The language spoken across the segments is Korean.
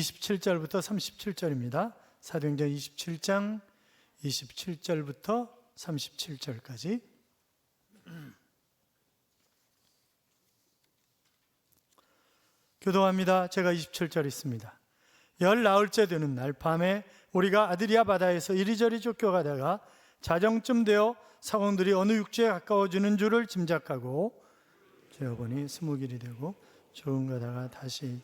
27절부터 37절입니다. 사도행전 27장 27절부터 37절까지. 교도합니다. 제가 27절 있습니다. 열 나흘째 되는 날 밤에 우리가 아드리아 바다에서 이리저리 쫓겨가다가 자정쯤 되어 사공들이 어느 육지에 가까워지는 줄을 짐작하고 재어보니 20길이 되고 조금 가다가 다시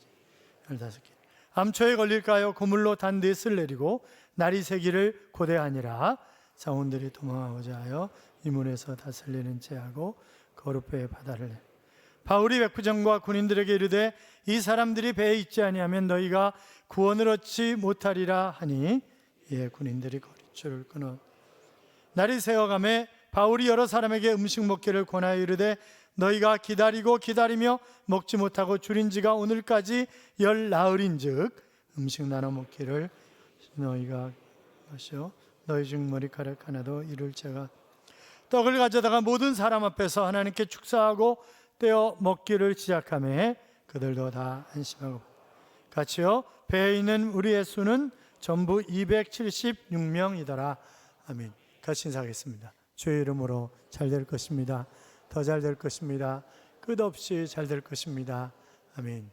15길. 암초에 걸릴까요? 고물로 단 넷을 내리고 날이 새기를 고대하니라. 사원들이 도망하고자 하여 이문에서 다슬리는 채하고 거루배에 바다를 내. 바울이 백부장과 군인들에게 이르되 이 사람들이 배에 있지 아니하면 너희가 구원을 얻지 못하리라 하니, 이에 군인들이 거리줄을 끊어 날이 새어가매 바울이 여러 사람에게 음식 먹기를 권하여 이르되 너희가 기다리고 기다리며 먹지 못하고 줄인 지가 오늘까지 열 나흘인즉 음식 나눠 먹기를 너희가 마시오. 너희 중 머리카락 하나도 이룰 자가. 떡을 가져다가 모든 사람 앞에서 하나님께 축사하고 떼어 먹기를 시작하매 그들도 다 안심하고 같이요 배에 있는 우리의 수는 전부 276명이더라. 아멘. 같이 인사하겠습니다. 주의 이름으로 잘 될 것입니다. 더 잘 될 것입니다. 끝없이 잘 될 것입니다. 아멘.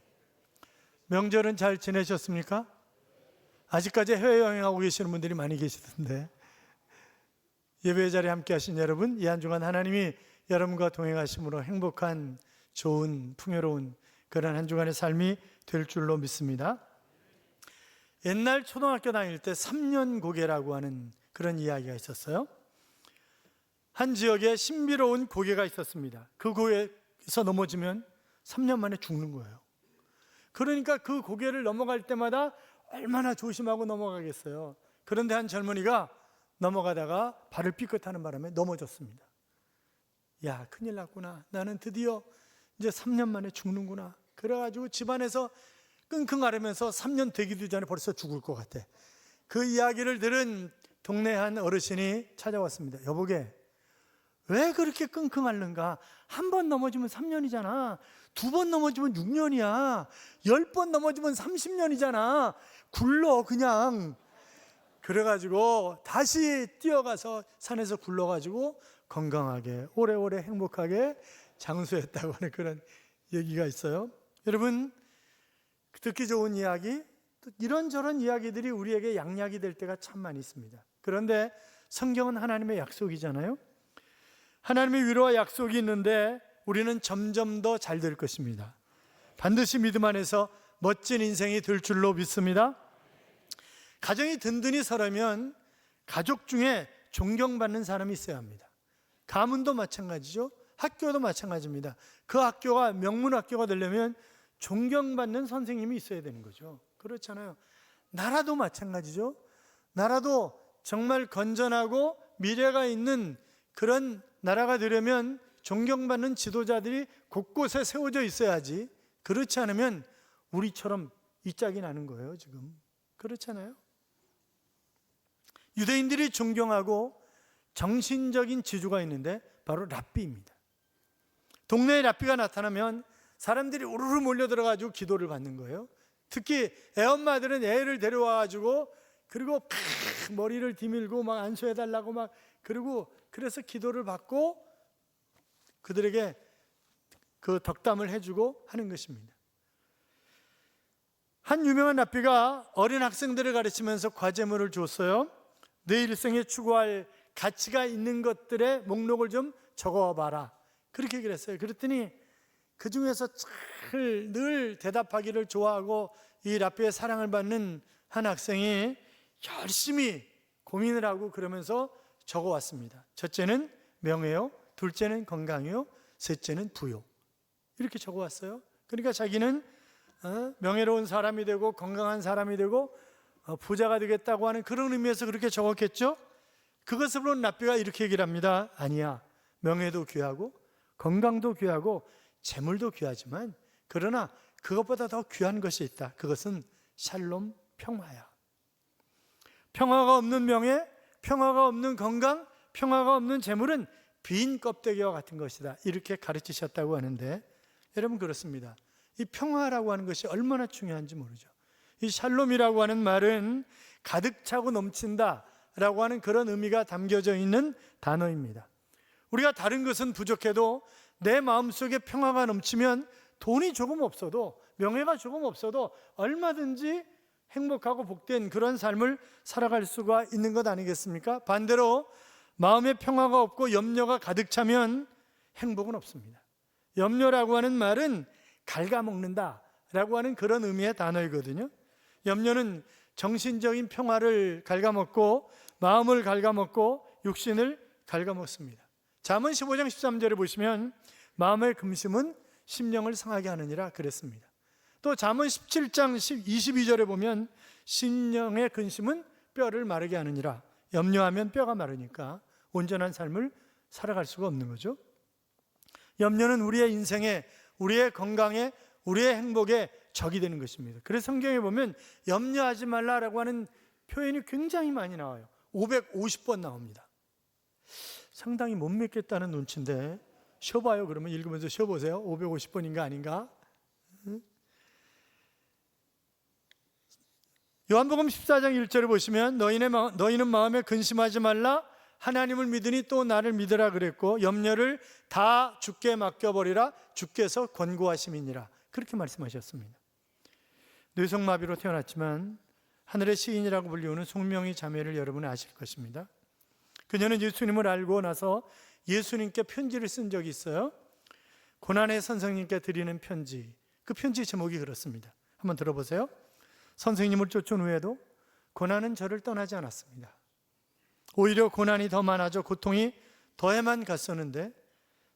명절은 잘 지내셨습니까? 아직까지 해외여행하고 계시는 분들이 많이 계시던데, 예배 자리에 함께 하신 여러분, 이 한 주간 하나님이 여러분과 동행하심으로 행복한, 좋은, 풍요로운 그런 한 주간의 삶이 될 줄로 믿습니다. 옛날 초등학교 다닐 때 3년 고개라고 하는 그런 이야기가 있었어요. 한 지역에 신비로운 고개가 있었습니다. 그 고개에서 넘어지면 3년 만에 죽는 거예요. 그러니까 그 고개를 넘어갈 때마다 얼마나 조심하고 넘어가겠어요. 그런데 한 젊은이가 넘어가다가 발을 삐끗하는 바람에 넘어졌습니다. 야, 큰일 났구나. 나는 드디어 이제 3년 만에 죽는구나. 그래가지고 집안에서 끙끙 앓으면서 3년 되기도 전에 벌써 죽을 것 같아. 그 이야기를 들은 동네 한 어르신이 찾아왔습니다. 여보게, 왜 그렇게 끙끙 앓는가? 한 번 넘어지면 3년이잖아. 2번 넘어지면 6년이야. 10번 넘어지면 30년이잖아. 굴러 그냥. 그래가지고 다시 뛰어가서 산에서 굴러가지고 건강하게 오래오래 행복하게 장수했다고 하는 그런 얘기가 있어요. 여러분, 듣기 좋은 이야기, 이런저런 이야기들이 우리에게 양약이 될 때가 참 많이 있습니다. 그런데 성경은 하나님의 약속이잖아요. 하나님의 위로와 약속이 있는데 우리는 점점 더 잘 될 것입니다. 반드시 믿음 안에서 멋진 인생이 될 줄로 믿습니다. 가정이 든든히 서려면 가족 중에 존경받는 사람이 있어야 합니다. 가문도 마찬가지죠. 학교도 마찬가지입니다. 그 학교가 명문 학교가 되려면 존경받는 선생님이 있어야 되는 거죠. 그렇잖아요. 나라도 마찬가지죠. 나라도 정말 건전하고 미래가 있는 그런 나라가 되려면 존경받는 지도자들이 곳곳에 세워져 있어야지. 그렇지 않으면 우리처럼 이 짝이 나는 거예요. 지금 그렇잖아요. 유대인들이 존경하고 정신적인 지주가 있는데 바로 랍비입니다. 동네에 랍비가 나타나면 사람들이 우르르 몰려들어가지고 기도를 받는 거예요. 특히 애엄마들은 애를 데려와가지고 그리고 머리를 디밀고 막 안수해달라고 막 그리고 그래서 기도를 받고 그들에게 그 덕담을 해주고 하는 것입니다. 한 유명한 랍비가 어린 학생들을 가르치면서 과제물을 줬어요. 내 일생에 추구할 가치가 있는 것들의 목록을 좀 적어봐라. 그렇게 얘기를 했어요. 그랬더니 그 중에서 늘 대답하기를 좋아하고 이 랍비의 사랑을 받는 한 학생이 열심히 고민을 하고 그러면서 적어왔습니다. 첫째는 명예요, 둘째는 건강이요, 셋째는 부요. 이렇게 적어왔어요. 그러니까 자기는 명예로운 사람이 되고 건강한 사람이 되고 부자가 되겠다고 하는 그런 의미에서 그렇게 적었겠죠. 그것을 보는 랍비가 이렇게 얘기를 합니다. 아니야, 명예도 귀하고 건강도 귀하고 재물도 귀하지만 그러나 그것보다 더 귀한 것이 있다. 그것은 샬롬, 평화야. 평화가 없는 명예, 평화가 없는 건강, 평화가 없는 재물은 빈 껍데기와 같은 것이다. 이렇게 가르치셨다고 하는데, 여러분 그렇습니다. 이 평화라고 하는 것이 얼마나 중요한지 모르죠. 이 샬롬이라고 하는 말은 가득 차고 넘친다 라고 하는 그런 의미가 담겨져 있는 단어입니다. 우리가 다른 것은 부족해도 내 마음속에 평화가 넘치면 돈이 조금 없어도, 명예가 조금 없어도 얼마든지 행복하고 복된 그런 삶을 살아갈 수가 있는 것 아니겠습니까? 반대로 마음에 평화가 없고 염려가 가득 차면 행복은 없습니다. 염려라고 하는 말은 갉아먹는다 라고 하는 그런 의미의 단어이거든요. 염려는 정신적인 평화를 갉아먹고 마음을 갉아먹고 육신을 갉아먹습니다. 잠언 15장 13절에 보시면 마음의 금심은 심령을 상하게 하느니라 그랬습니다. 또 잠언 17장 22절에 보면 심령의 근심은 뼈를 마르게 하느니라. 염려하면 뼈가 마르니까 온전한 삶을 살아갈 수가 없는 거죠. 염려는 우리의 인생에, 우리의 건강에, 우리의 행복에 적이 되는 것입니다. 그래서 성경에 보면 염려하지 말라라고 하는 표현이 굉장히 많이 나와요. 550번 나옵니다. 상당히 못 믿겠다는 눈치인데 쉬어봐요. 그러면 읽으면서 쉬어보세요. 550번인가 아닌가? 요한복음 14장 1절을 보시면 너희는 마음에 근심하지 말라, 하나님을 믿으니 또 나를 믿으라 그랬고 염려를 다 주께 맡겨버리라, 주께서 권고하심이니라, 그렇게 말씀하셨습니다. 뇌성마비로 태어났지만 하늘의 시인이라고 불리우는 송명희 자매를 여러분은 아실 것입니다. 그녀는 예수님을 알고 나서 예수님께 편지를 쓴 적이 있어요. 고난의 선생님께 드리는 편지. 그 편지 제목이 그렇습니다. 한번 들어보세요. 선생님을 쫓은 후에도 고난은 저를 떠나지 않았습니다. 오히려 고난이 더 많아져 고통이 더해만 갔었는데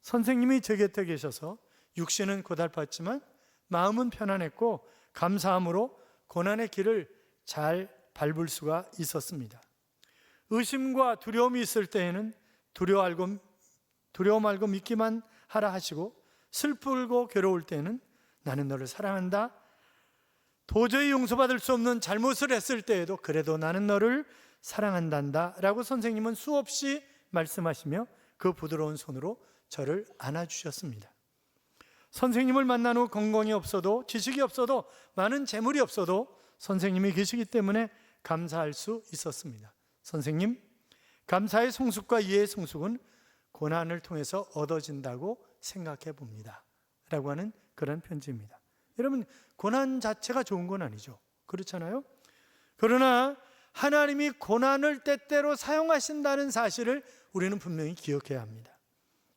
선생님이 제 곁에 계셔서 육신은 고달팠지만 마음은 편안했고 감사함으로 고난의 길을 잘 밟을 수가 있었습니다. 의심과 두려움이 있을 때에는 두려워 말고 믿기만 하라 하시고, 슬프고 괴로울 때는 나는 너를 사랑한다, 도저히 용서받을 수 없는 잘못을 했을 때에도 그래도 나는 너를 사랑한단다 라고 선생님은 수없이 말씀하시며 그 부드러운 손으로 저를 안아주셨습니다. 선생님을 만난 후 건강이 없어도, 지식이 없어도, 많은 재물이 없어도 선생님이 계시기 때문에 감사할 수 있었습니다. 선생님, 감사의 성숙과 이해의 성숙은 고난을 통해서 얻어진다고 생각해 봅니다 라고 하는 그런 편지입니다. 여러분, 고난 자체가 좋은 건 아니죠. 그렇잖아요? 그러나 하나님이 고난을 때때로 사용하신다는 사실을 우리는 분명히 기억해야 합니다.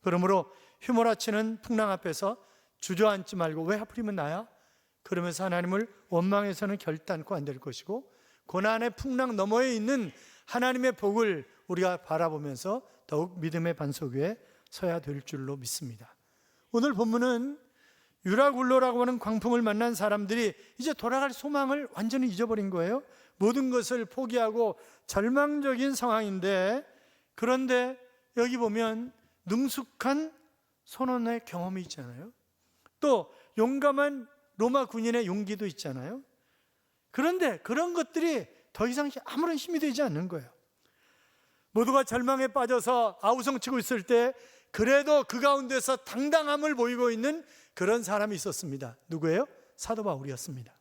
그러므로 휘몰아치는 풍랑 앞에서 주저앉지 말고, 왜 하필이면 나야? 그러면서 하나님을 원망해서는 결단코 안 될 것이고, 고난의 풍랑 너머에 있는 하나님의 복을 우리가 바라보면서 더욱 믿음의 반석 위에 서야 될 줄로 믿습니다. 오늘 본문은 유라굴로라고 하는 광풍을 만난 사람들이 이제 돌아갈 소망을 완전히 잊어버린 거예요. 모든 것을 포기하고 절망적인 상황인데, 그런데 여기 보면 능숙한 선원의 경험이 있잖아요. 또 용감한 로마 군인의 용기도 있잖아요. 그런데 그런 것들이 더 이상 아무런 힘이 되지 않는 거예요. 모두가 절망에 빠져서 아우성치고 있을 때 그래도 그 가운데서 당당함을 보이고 있는 그런 사람이 있었습니다. 누구예요? 사도 바울이었습니다.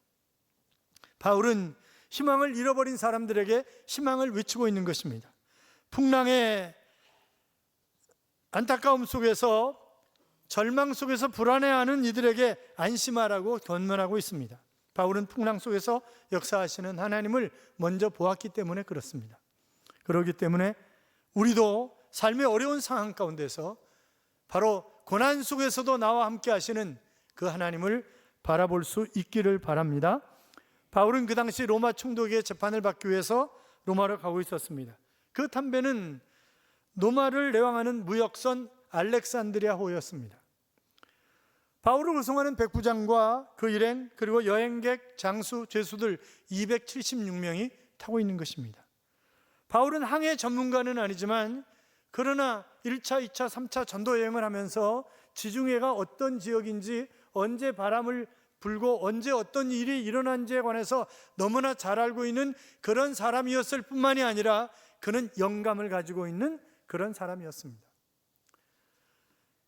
바울은 희망을 잃어버린 사람들에게 희망을 외치고 있는 것입니다. 풍랑의 안타까움 속에서, 절망 속에서 불안해하는 이들에게 안심하라고 권면하고 있습니다. 바울은 풍랑 속에서 역사하시는 하나님을 먼저 보았기 때문에 그렇습니다. 그렇기 때문에 우리도 삶의 어려운 상황 가운데서 바로 고난 속에서도 나와 함께 하시는 그 하나님을 바라볼 수 있기를 바랍니다. 바울은 그 당시 로마 총독의 재판을 받기 위해서 로마로 가고 있었습니다. 그 담배는 로마를 내왕하는 무역선 알렉산드리아호였습니다. 바울을 구성하는 백부장과 그 일행, 그리고 여행객, 장수, 죄수들 276명이 타고 있는 것입니다. 바울은 항해 전문가는 아니지만, 그러나 1차, 2차, 3차 전도 여행을 하면서 지중해가 어떤 지역인지, 언제 바람을 불고 언제 어떤 일이 일어난지에 관해서 너무나 잘 알고 있는 그런 사람이었을 뿐만이 아니라 그는 영감을 가지고 있는 그런 사람이었습니다.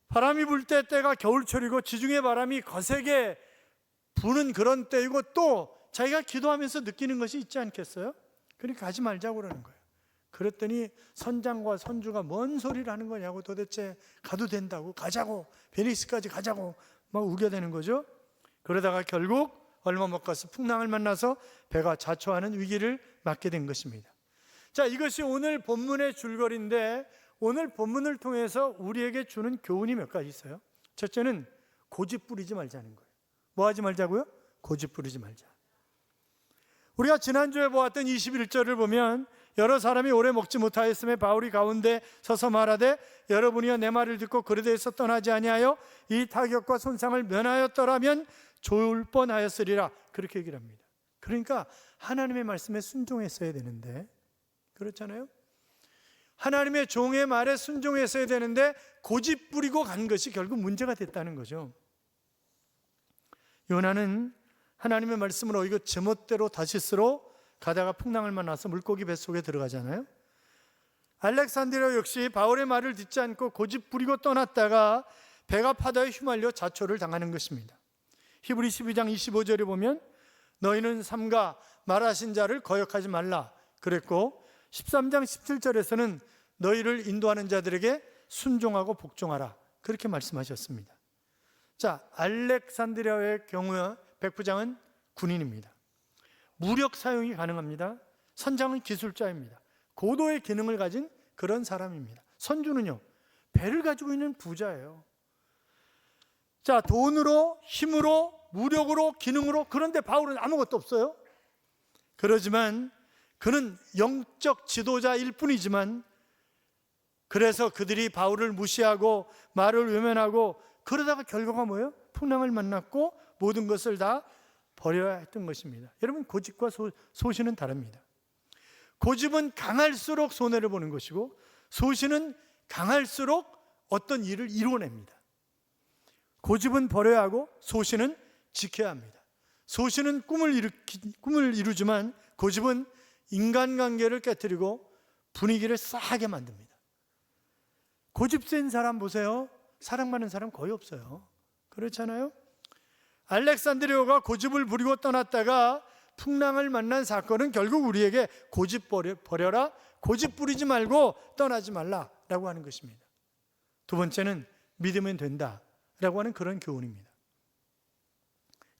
바람이 불 때 때가 겨울철이고 지중해 바람이 거세게 부는 그런 때이고, 또 자기가 기도하면서 느끼는 것이 있지 않겠어요? 그러니까 가지 말자고 그러는 거예요. 그랬더니 선장과 선주가 뭔 소리를 하는 거냐고, 도대체 가도 된다고, 가자고, 베니스까지 가자고 막 우겨대는 거죠. 그러다가 결국 얼마 못 가서 풍랑을 만나서 배가 자초하는 위기를 맞게 된 것입니다. 자, 이것이 오늘 본문의 줄거리인데, 오늘 본문을 통해서 우리에게 주는 교훈이 몇 가지 있어요. 첫째는 고집 부리지 말자는 거예요. 뭐 하지 말자고요? 고집 부리지 말자. 우리가 지난주에 보았던 21절을 보면 여러 사람이 오래 먹지 못하였음에 바울이 가운데 서서 말하되 여러분이여 내 말을 듣고 그르데에서 떠나지 아니하여 이 타격과 손상을 면하였더라면 좋을 뻔하였으리라, 그렇게 얘기를 합니다. 그러니까 하나님의 말씀에 순종했어야 되는데, 그렇잖아요. 하나님의 종의 말에 순종했어야 되는데 고집 부리고 간 것이 결국 문제가 됐다는 거죠. 요나는 하나님의 말씀을 어기고 제멋대로 다시스로 가다가 풍랑을 만나서 물고기 뱃속에 들어가잖아요. 알렉산드리아 역시 바울의 말을 듣지 않고 고집 부리고 떠났다가 배가 파도에 휘말려 자초를 당하는 것입니다. 히브리 12장 25절에 보면 너희는 삼가 말하신 자를 거역하지 말라 그랬고, 13장 17절에서는 너희를 인도하는 자들에게 순종하고 복종하라, 그렇게 말씀하셨습니다. 자, 알렉산드리아의 경우 백부장은 군인입니다. 무력 사용이 가능합니다. 선장은 기술자입니다. 고도의 기능을 가진 그런 사람입니다. 선주는요, 배를 가지고 있는 부자예요. 자, 돈으로, 힘으로, 무력으로, 기능으로. 그런데 바울은 아무것도 없어요. 그러지만 그는 영적 지도자일 뿐이지만, 그래서 그들이 바울을 무시하고 말을 외면하고 그러다가 결과가 뭐예요? 풍랑을 만났고 모든 것을 다 버려야 했던 것입니다. 여러분, 고집과 소신은 다릅니다. 고집은 강할수록 손해를 보는 것이고, 소신은 강할수록 어떤 일을 이루어냅니다. 고집은 버려야 하고 소신은 지켜야 합니다. 소신은 꿈을 이루지만 고집은 인간관계를 깨뜨리고 분위기를 싸하게 만듭니다. 고집 센 사람 보세요. 사랑받는 사람 거의 없어요. 그렇잖아요. 알렉산드리아가 고집을 부리고 떠났다가 풍랑을 만난 사건은 결국 우리에게 고집 버려라, 고집 부리지 말고 떠나지 말라라고 하는 것입니다. 두 번째는 믿으면 된다라고 하는 그런 교훈입니다.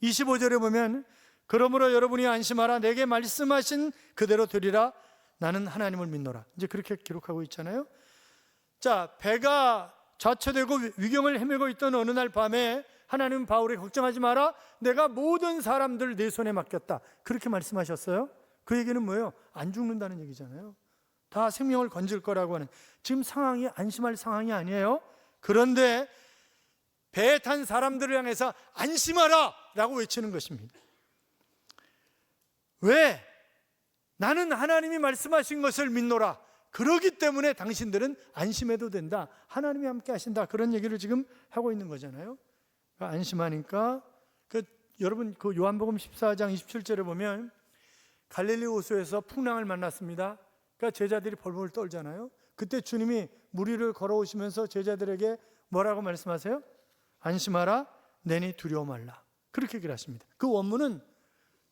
25절에 보면 그러므로 여러분이 안심하라, 내게 말씀하신 그대로 되리라, 나는 하나님을 믿노라, 이제 그렇게 기록하고 있잖아요. 자, 배가 좌초되고 위경을 헤매고 있던 어느 날 밤에 하나님은 바울이 걱정하지 마라, 내가 모든 사람들 내 손에 맡겼다, 그렇게 말씀하셨어요. 그 얘기는 뭐예요? 안 죽는다는 얘기잖아요. 다 생명을 건질 거라고 하는, 지금 상황이 안심할 상황이 아니에요. 그런데 배에 탄 사람들을 향해서 안심하라 라고 외치는 것입니다. 왜? 나는 하나님이 말씀하신 것을 믿노라, 그러기 때문에 당신들은 안심해도 된다, 하나님이 함께 하신다, 그런 얘기를 지금 하고 있는 거잖아요. 안심하니까 여러분, 그 요한복음 14장 27절에 보면 갈릴리 호수에서 풍랑을 만났습니다. 그러니까 제자들이 벌벌 떨잖아요. 그때 주님이 물 위를 걸어오시면서 제자들에게 뭐라고 말씀하세요? 안심하라, 내니 두려워 말라, 그렇게 얘기를 하십니다. 그 원문은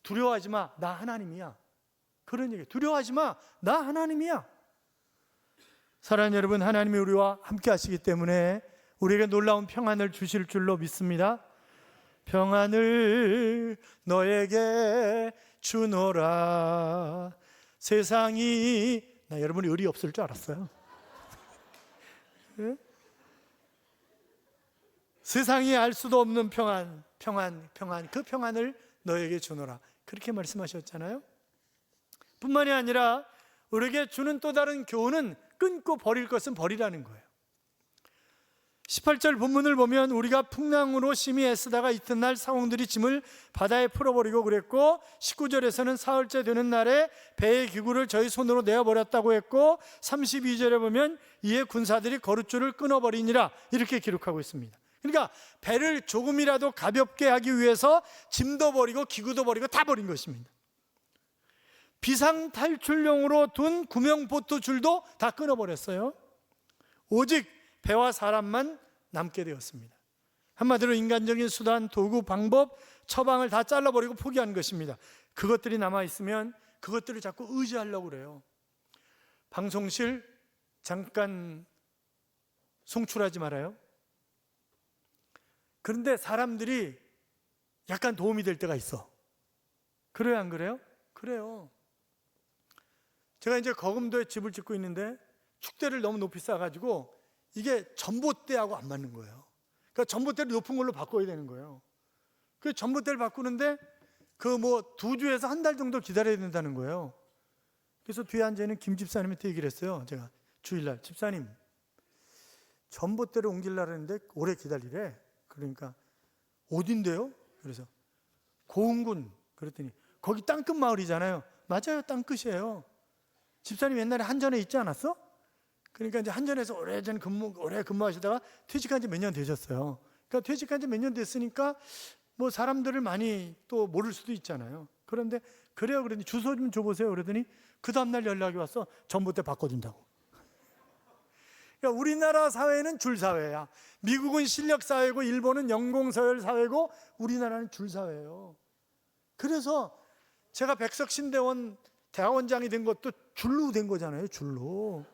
두려워하지 마, 나 하나님이야, 그런 얘기예요. 두려워하지 마, 나 하나님이야. 사랑하는 여러분, 하나님이 우리와 함께 하시기 때문에 우리에게 놀라운 평안을 주실 줄로 믿습니다. 평안을 너에게 주노라. 세상이, 나 여러분이 의리 없을 줄 알았어요. 네? 세상이 알 수도 없는 평안, 그 평안을 너에게 주노라, 그렇게 말씀하셨잖아요. 뿐만이 아니라 우리에게 주는 또 다른 교훈은 끊고 버릴 것은 버리라는 거예요. 18절 본문을 보면 우리가 풍랑으로 심히 애쓰다가 이튿날 사공들이 짐을 바다에 풀어버리고 그랬고, 19절에서는 사흘째 되는 날에 배의 기구를 저희 손으로 내어버렸다고 했고, 32절에 보면 이에 군사들이 거룻줄을 끊어버리니라, 이렇게 기록하고 있습니다. 그러니까 배를 조금이라도 가볍게 하기 위해서 짐도 버리고 기구도 버리고 다 버린 것입니다. 비상탈출용으로 둔 구명보트 줄도 다 끊어버렸어요. 오직 배와 사람만 남게 되었습니다. 한마디로 인간적인 수단, 도구, 방법, 처방을 다 잘라버리고 포기한 것입니다. 그것들이 남아있으면 그것들을 자꾸 의지하려고 그래요. 방송실 잠깐 송출하지 말아요. 그런데 사람들이 약간 도움이 될 때가 있어. 그래요, 안 그래요? 그래요. 제가 이제 거금도에 집을 짓고 있는데 축대를 너무 높이 쌓아가지고 이게 전봇대하고 안 맞는 거예요. 그러니까 전봇대를 높은 걸로 바꿔야 되는 거예요. 그 전봇대를 바꾸는데 그 뭐 2주에서 한 달 정도 기다려야 된다는 거예요. 그래서 뒤에 앉아있는 김 집사님한테 얘기를 했어요. 제가 주일날, 집사님 전봇대를 옮기려고 했는데 오래 기다리래. 그러니까 어딘데요? 그래서 고흥군. 그랬더니 거기 땅끝 마을이잖아요. 맞아요, 땅끝이에요. 집사님 옛날에 한전에 있지 않았어? 그러니까 이제 한전에서 오래 근무하시다가 퇴직한 지 몇 년 되셨어요. 그러니까 퇴직한 지 몇 년 됐으니까 뭐 사람들을 많이 또 모를 수도 있잖아요. 그런데 그래요. 그랬더니 주소 좀 줘보세요. 그러더니 그 다음날 연락이 와서 전봇대 바꿔준다고. 그러니까 우리나라 사회는 줄사회야. 미국은 실력사회고 일본은 연공서열 사회고 우리나라는 줄사회예요. 그래서 제가 백석신대원 대학원장이 된 것도 줄로 된 거잖아요. 줄로.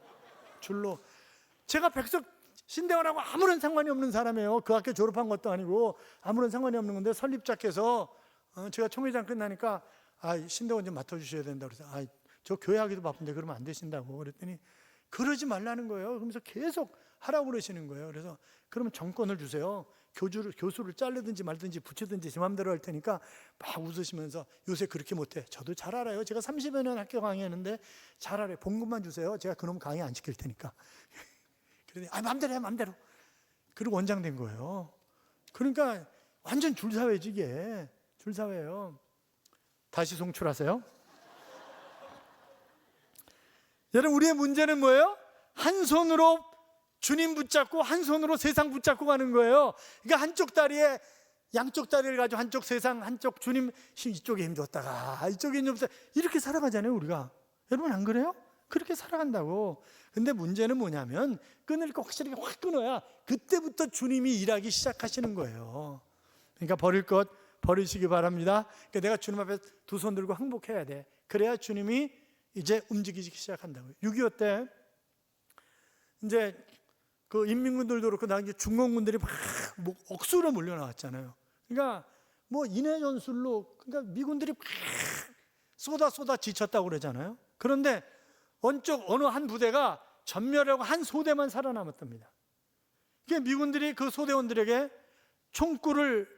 제가 백석신대원하고 아무런 상관이 없는 사람이에요. 그 학교 졸업한 것도 아니고 아무런 상관이 없는 건데 설립자께서 제가 총회장 끝나니까 신대원 좀 맡아주셔야 된다 그래서 저 교회 하기도 바쁜데 그러면 안 되신다고 그랬더니 그러지 말라는 거예요. 그러면서 계속 하라고 그러시는 거예요. 그래서 그러면 정권을 주세요. 교수를 자르든지 말든지 붙이든지 제 마음대로 할 테니까 막 웃으시면서 요새 그렇게 못해. 저도 잘 알아요. 제가 30여 년 학교 강의했는데 잘 알아요. 봉급만 주세요. 제가 그놈 강의 안 시킬 테니까. 그러더니 마음대로 해, 마음대로. 그리고 원장 된 거예요. 그러니까 완전 줄사회지 이게. 줄사회예요. 다시 송출하세요. 여러분, 우리의 문제는 뭐예요? 한 손으로 주님 붙잡고 한 손으로 세상 붙잡고 가는 거예요. 그러니까 한쪽 다리에 양쪽 다리를 가지고 한쪽 세상, 한쪽 주님 이쪽에 힘 줬다가 이쪽에 힘 줬다가 이렇게 살아가잖아요, 우리가. 여러분 안 그래요? 그렇게 살아간다고. 근데 문제는 뭐냐면 끊을 거 확실히 확 끊어야 그때부터 주님이 일하기 시작하시는 거예요. 그러니까 버릴 것 버리시기 바랍니다. 그러니까 내가 주님 앞에 두 손 들고 항복해야 돼. 그래야 주님이 이제 움직이기 시작한다고요. 6.25 때 이제 그 인민군들도 그렇고 나 이제 중공군들이 막 억수로 몰려 나왔잖아요. 그러니까 뭐 인해 전술로 그러니까 미군들이 막 쏟아 지쳤다고 그러잖아요. 그런데 어느 한 부대가 전멸하고 한 소대만 살아남았답니다. 그러니까 미군들이 그 소대원들에게 총구를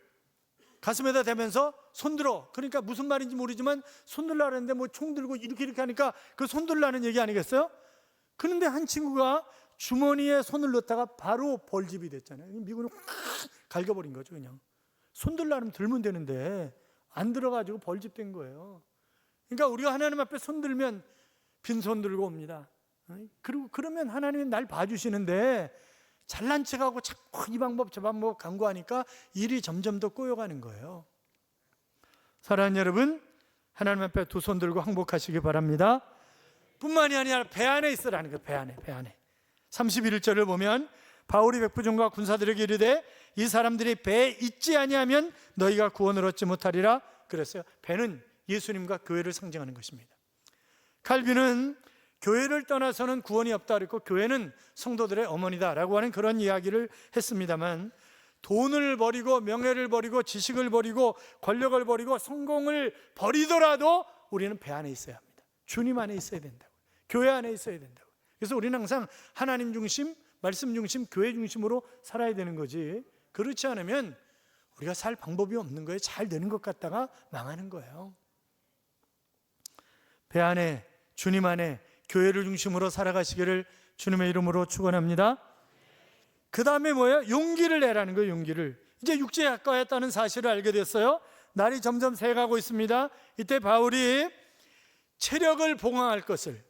가슴에다 대면서 손들어. 그러니까 무슨 말인지 모르지만 손들라 그랬는데 뭐 총 들고 이렇게 하니까 그 손들라는 얘기 아니겠어요? 그런데 한 친구가 주머니에 손을 넣다가 바로 벌집이 됐잖아요. 미군이 확 갈겨버린 거죠. 그냥 손들라면 들면 되는데 안 들어가지고 벌집된 거예요. 그러니까 우리가 하나님 앞에 손들면 빈손 들고 옵니다. 그리고 그러면 하나님이 날 봐주시는데 잘난 척하고 자꾸 이 방법 저 방법 강구하니까 일이 점점 더 꼬여가는 거예요. 사랑하는 여러분, 하나님 앞에 두 손 들고 항복하시기 바랍니다. 뿐만이 아니라 배 안에 있으라는 거예요. 배 안에 31절을 보면 바울이 백부장과 군사들에게 이르되 이 사람들이 배에 있지 아니하면 너희가 구원을 얻지 못하리라 그랬어요. 배는 예수님과 교회를 상징하는 것입니다. 칼빈은 교회를 떠나서는 구원이 없다 그랬고 교회는 성도들의 어머니다라고 하는 그런 이야기를 했습니다만 돈을 버리고 명예를 버리고 지식을 버리고 권력을 버리고 성공을 버리더라도 우리는 배 안에 있어야 합니다. 주님 안에 있어야 된다고. 교회 안에 있어야 된다고. 그래서 우리는 항상 하나님 중심, 말씀 중심, 교회 중심으로 살아야 되는 거지. 그렇지 않으면 우리가 살 방법이 없는 거예요. 잘 되는 것 같다가 망하는 거예요. 배 안에, 주님 안에 교회를 중심으로 살아가시기를 주님의 이름으로 축원합니다. 그 다음에 뭐예요? 용기를 내라는 거예요. 용기를. 이제 육지에 가까웠다는 사실을 알게 됐어요. 날이 점점 새가고 있습니다. 이때 바울이 체력을 보강할 것을,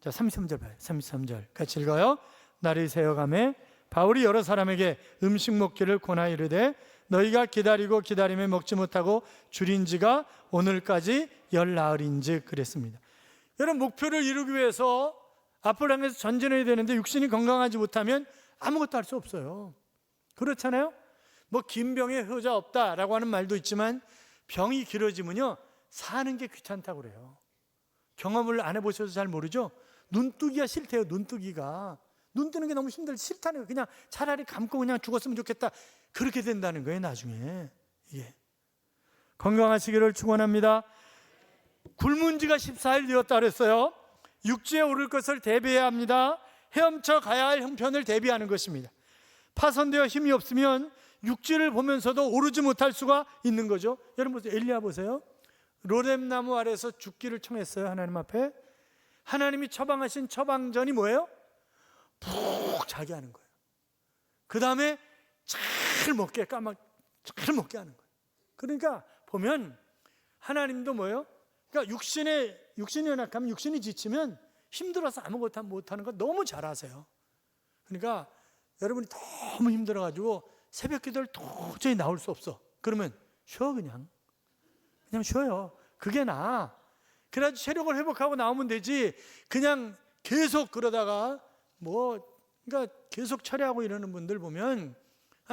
자 33절 봐요. 33절 같이 읽어요. 날이 새어가매 바울이 여러 사람에게 음식 먹기를 권하여 이르되 너희가 기다리며 먹지 못하고 줄인 지가 오늘까지 열 나흘인즉 그랬습니다. 여러분, 목표를 이루기 위해서 앞을 향해서 전진해야 되는데 육신이 건강하지 못하면 아무것도 할 수 없어요. 그렇잖아요. 뭐 긴 병에 효자 없다라고 하는 말도 있지만 병이 길어지면요 사는 게 귀찮다고 그래요. 경험을 안 해보셔서 잘 모르죠? 눈뜨기가 싫대요. 눈뜨기가. 눈 뜨는 게 너무 싫다는 거예요. 그냥 차라리 감고 그냥 죽었으면 좋겠다. 그렇게 된다는 거예요, 나중에. 예. 건강하시기를 축원합니다. 굶은 지가 14일 되었다 그랬어요. 육지에 오를 것을 대비해야 합니다. 헤엄쳐 가야 할 형편을 대비하는 것입니다. 파손되어 힘이 없으면 육지를 보면서도 오르지 못할 수가 있는 거죠. 여러분 보세요. 엘리야 보세요. 로뎀나무 아래서 죽기를 청했어요. 하나님 앞에. 하나님이 처방하신 처방전이 뭐예요? 푹 자게 하는 거예요. 그 다음에 잘 먹게 하는 거예요. 그러니까 보면 하나님도 뭐예요? 그러니까 육신이 연약하면, 육신이 지치면 힘들어서 아무것도 못하는 거 너무 잘 아세요. 그러니까 여러분이 너무 힘들어가지고 새벽 기도를 도저히 나올 수 없어. 그러면 쉬어. 그냥 쉬어요. 그게 나아. 그래가지고 체력을 회복하고 나오면 되지. 그냥 계속 그러다가 그러니까 계속 철야하고 이러는 분들 보면,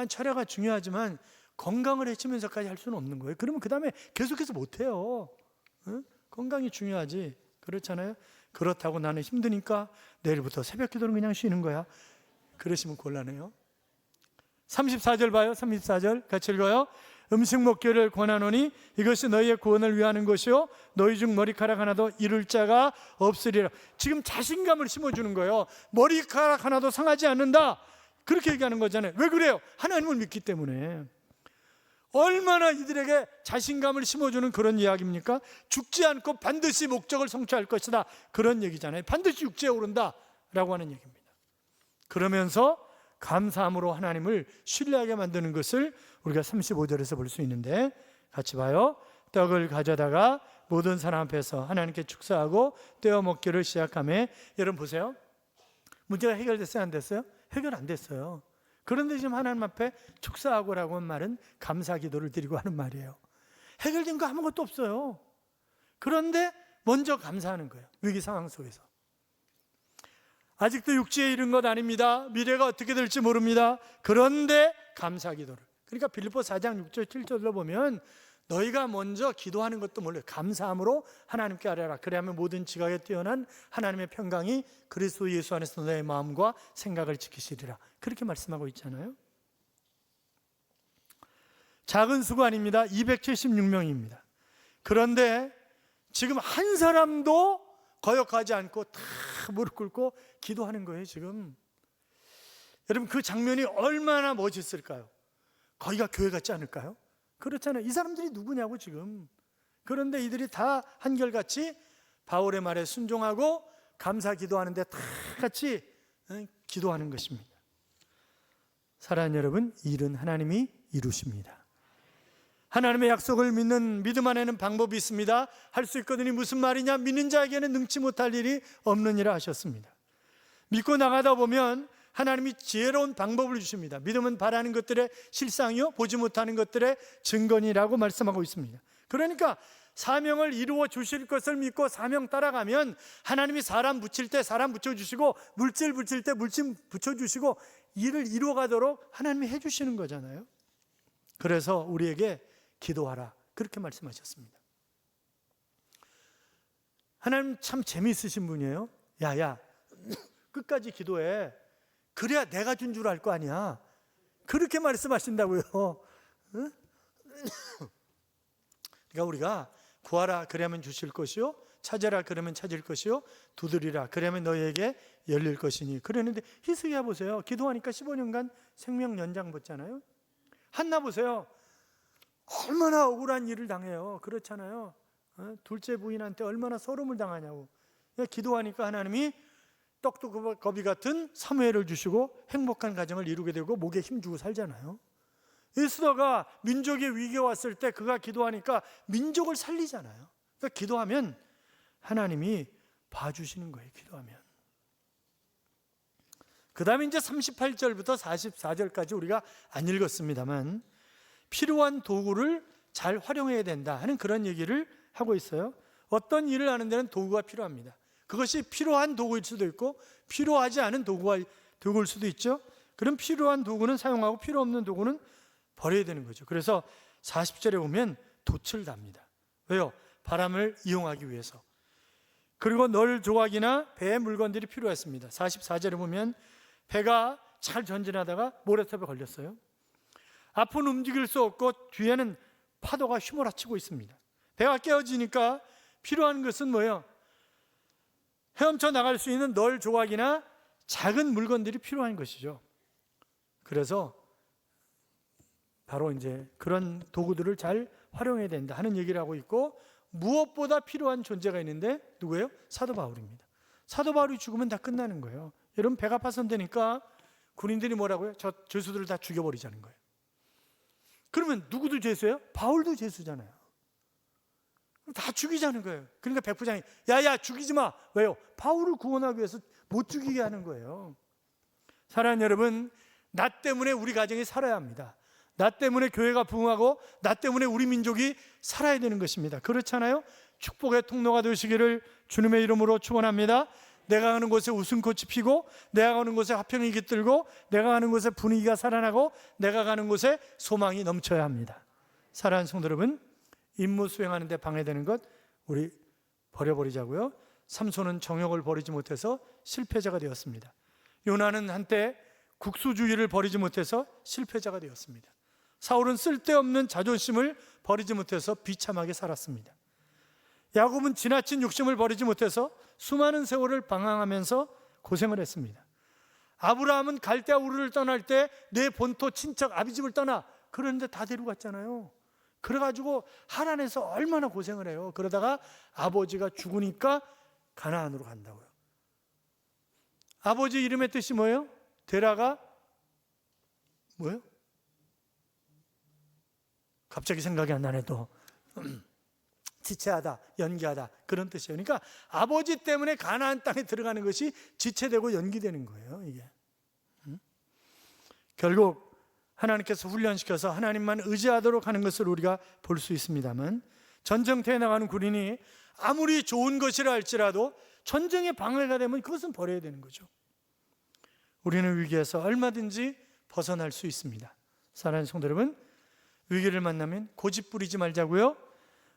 철야가 중요하지만 건강을 해치면서까지 할 수는 없는 거예요. 그러면 그 다음에 계속해서 못해요. 응? 건강이 중요하지. 그렇잖아요. 그렇다고 나는 힘드니까 내일부터 새벽 기도는 그냥 쉬는 거야. 그러시면 곤란해요. 34절 봐요. 34절 같이 읽어요. 음식 먹기를 권하노니 이것이 너희의 구원을 위하는 것이요 너희 중 머리카락 하나도 잃을 자가 없으리라. 지금 자신감을 심어주는 거예요. 머리카락 하나도 상하지 않는다. 그렇게 얘기하는 거잖아요. 왜 그래요? 하나님을 믿기 때문에. 얼마나 이들에게 자신감을 심어주는 그런 이야기입니까? 죽지 않고 반드시 목적을 성취할 것이다. 그런 얘기잖아요. 반드시 육지에 오른다 라고 하는 얘기입니다. 그러면서 감사함으로 하나님을 신뢰하게 만드는 것을 우리가 35절에서 볼 수 있는데, 같이 봐요. 떡을 가져다가 모든 사람 앞에서 하나님께 축사하고 떼어 먹기를 시작하며, 여러분 보세요. 문제가 해결됐어요? 안 됐어요? 해결 안 됐어요. 그런데 지금 하나님 앞에 축사하고라고 하는 말은 감사 기도를 드리고 하는 말이에요. 해결된 거 아무것도 없어요. 그런데 먼저 감사하는 거예요. 위기 상황 속에서. 아직도 육지에 이른 것 아닙니다. 미래가 어떻게 될지 모릅니다. 그런데 감사 기도를. 그러니까 빌립보 4장 6절 7절로 보면 너희가 먼저 기도하는 것도 몰라요. 감사함으로 하나님께 아뢰라. 그래야만 모든 지각에 뛰어난 하나님의 평강이 그리스도 예수 안에서 너의 마음과 생각을 지키시리라. 그렇게 말씀하고 있잖아요. 작은 수가 아닙니다. 276명입니다. 그런데 지금 한 사람도 거역하지 않고 다 무릎 꿇고 기도하는 거예요. 지금 여러분 그 장면이 얼마나 멋있을까요? 거기가 교회 같지 않을까요? 그렇잖아요. 이 사람들이 누구냐고 지금. 그런데 이들이 다 한결같이 바울의 말에 순종하고 감사 기도하는데 다 같이 기도하는 것입니다. 사랑하는 여러분, 일은 하나님이 이루십니다. 하나님의 약속을 믿는 믿음 안에는 방법이 있습니다. 할 수 있거든요. 무슨 말이냐? 믿는 자에게는 능치 못할 일이 없느니라 하셨습니다. 믿고 나가다 보면 하나님이 지혜로운 방법을 주십니다. 믿음은 바라는 것들의 실상이요 보지 못하는 것들의 증거니라고 말씀하고 있습니다. 그러니까 사명을 이루어 주실 것을 믿고 사명 따라가면 하나님이 사람 붙일 때 사람 붙여주시고 물질 붙일 때 물질 붙여주시고 일을 이루어가도록 하나님이 해주시는 거잖아요. 그래서 우리에게 기도하라 그렇게 말씀하셨습니다. 하나님 참 재미있으신 분이에요. 야야 끝까지 기도해. 그래야 내가 준 줄 알 거 아니야. 그렇게 말씀하신다고요. 응? 그러니까 우리가 구하라 그러면 주실 것이요 찾아라 그러면 찾을 것이요 두드리라 그러면 너희에게 열릴 것이니. 그랬는데 히스기야 보세요. 기도하니까 15년간 생명 연장 받잖아요. 한나 보세요. 얼마나 억울한 일을 당해요. 그렇잖아요. 둘째 부인한테 얼마나 서름을 당하냐고. 기도하니까 하나님이 떡도 거비 같은 사무엘을 주시고 행복한 가정을 이루게 되고 목에 힘주고 살잖아요. 에스더가 민족의 위기에 왔을 때 그가 기도하니까 민족을 살리잖아요. 그러니까 기도하면 하나님이 봐주시는 거예요. 기도하면. 그 다음에 이제 38절부터 44절까지 우리가 안 읽었습니다만 필요한 도구를 잘 활용해야 된다 하는 그런 얘기를 하고 있어요. 어떤 일을 하는 데는 도구가 필요합니다. 그것이 필요한 도구일 수도 있고 필요하지 않은 도구일 수도 있죠. 그럼 필요한 도구는 사용하고 필요 없는 도구는 버려야 되는 거죠. 그래서 40절에 보면 돛을 답니다. 왜요? 바람을 이용하기 위해서. 그리고 널 조각이나 배의 물건들이 필요했습니다. 44절에 보면 배가 잘 전진하다가 모래톱에 걸렸어요. 앞은 움직일 수 없고 뒤에는 파도가 휘몰아치고 있습니다. 배가 깨어지니까 필요한 것은 뭐예요? 헤엄쳐 나갈 수 있는 널 조각이나 작은 물건들이 필요한 것이죠. 그래서 바로 이제 그런 도구들을 잘 활용해야 된다 하는 얘기를 하고 있고, 무엇보다 필요한 존재가 있는데 누구예요? 사도 바울입니다. 사도 바울이 죽으면 다 끝나는 거예요. 여러분, 배가 파손되니까 군인들이 뭐라고요? 저 죄수들을 다 죽여버리자는 거예요. 그러면 누구도 죄수예요? 바울도 죄수잖아요. 다 죽이자는 거예요. 그러니까 백부장이 야야 죽이지 마. 왜요? 바울을 구원하기 위해서 못 죽이게 하는 거예요. 사랑하는 여러분, 나 때문에 우리 가정이 살아야 합니다. 나 때문에 교회가 부흥하고 나 때문에 우리 민족이 살아야 되는 것입니다. 그렇잖아요? 축복의 통로가 되시기를 주님의 이름으로 축원합니다. 내가 가는 곳에 웃음꽃이 피고, 내가 가는 곳에 화평이 깃들고, 내가 가는 곳에 분위기가 살아나고, 내가 가는 곳에 소망이 넘쳐야 합니다. 사랑하는 성도 여러분, 임무 수행하는 데 방해되는 것 우리 버려버리자고요. 삼손은 정욕을 버리지 못해서 실패자가 되었습니다. 요나는 한때 국수주의를 버리지 못해서 실패자가 되었습니다. 사울은 쓸데없는 자존심을 버리지 못해서 비참하게 살았습니다. 야곱은 지나친 욕심을 버리지 못해서 수많은 세월을 방황하면서 고생을 했습니다. 아브라함은 갈대아 우르를 떠날 때 내 본토 친척 아비집을 떠나, 그런데 다 데려갔잖아요. 그래가지고 하란에서 얼마나 고생을 해요. 그러다가 아버지가 죽으니까 가나안으로 간다고요. 아버지 이름의 뜻이 뭐예요? 데라가 뭐예요? 갑자기 생각이 안 나네 또. 지체하다, 연기하다, 그런 뜻이에요. 그러니까 아버지 때문에 가나안 땅에 들어가는 것이 지체되고 연기되는 거예요, 이게. 결국 하나님께서 훈련시켜서 하나님만 의지하도록 하는 것을 우리가 볼 수 있습니다만, 전쟁터에 나가는 군인이 아무리 좋은 것이라 할지라도 전쟁에 방해가 되면 그것은 버려야 되는 거죠. 우리는 위기에서 얼마든지 벗어날 수 있습니다. 사랑하는 성도 여러분, 위기를 만나면 고집 부리지 말자고요.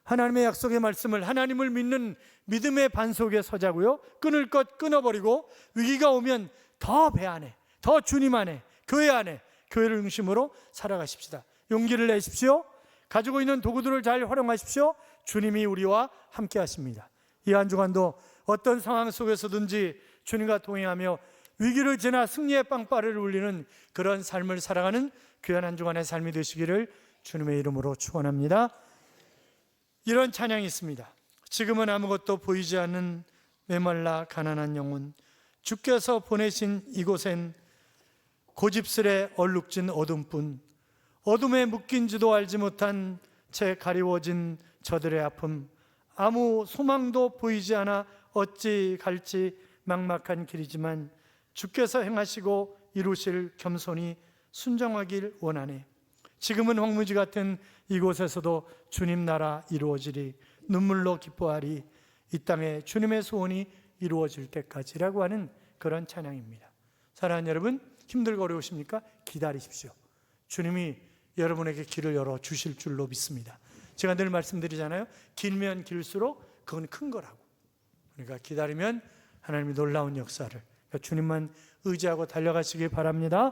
하나님의 약속의 말씀을, 하나님을 믿는 믿음의 반석에 서자고요. 끊을 것 끊어버리고, 위기가 오면 더 배 안에, 더 주님 안에, 교회 안에, 교회를 중심으로 살아가십시다. 용기를 내십시오. 가지고 있는 도구들을 잘 활용하십시오. 주님이 우리와 함께 하십니다. 이 한 주간도 어떤 상황 속에서든지 주님과 동행하며 위기를 지나 승리의 빵빠레를 울리는 그런 삶을 살아가는 귀한 한 주간의 삶이 되시기를 주님의 이름으로 축원합니다. 이런 찬양이 있습니다. 지금은 아무것도 보이지 않는 메말라 가난한 영혼, 주께서 보내신 이곳엔 고집스레 얼룩진 어둠뿐, 어둠에 묶인지도 알지 못한 채 가리워진 저들의 아픔, 아무 소망도 보이지 않아 어찌 갈지 막막한 길이지만 주께서 행하시고 이루실 겸손히 순종하길 원하네. 지금은 황무지 같은 이곳에서도 주님 나라 이루어지리, 눈물로 기뻐하리, 이 땅에 주님의 소원이 이루어질 때까지라고 하는 그런 찬양입니다. 사랑하는 여러분, 힘들고 어려우십니까? 기다리십시오. 주님이 여러분에게 길을 열어 주실 줄로 믿습니다. 제가 늘 말씀드리잖아요. 길면 길수록 그건 큰 거라고. 그러니까 기다리면 하나님이 놀라운 역사를, 그러니까 주님만 의지하고 달려가시기 바랍니다.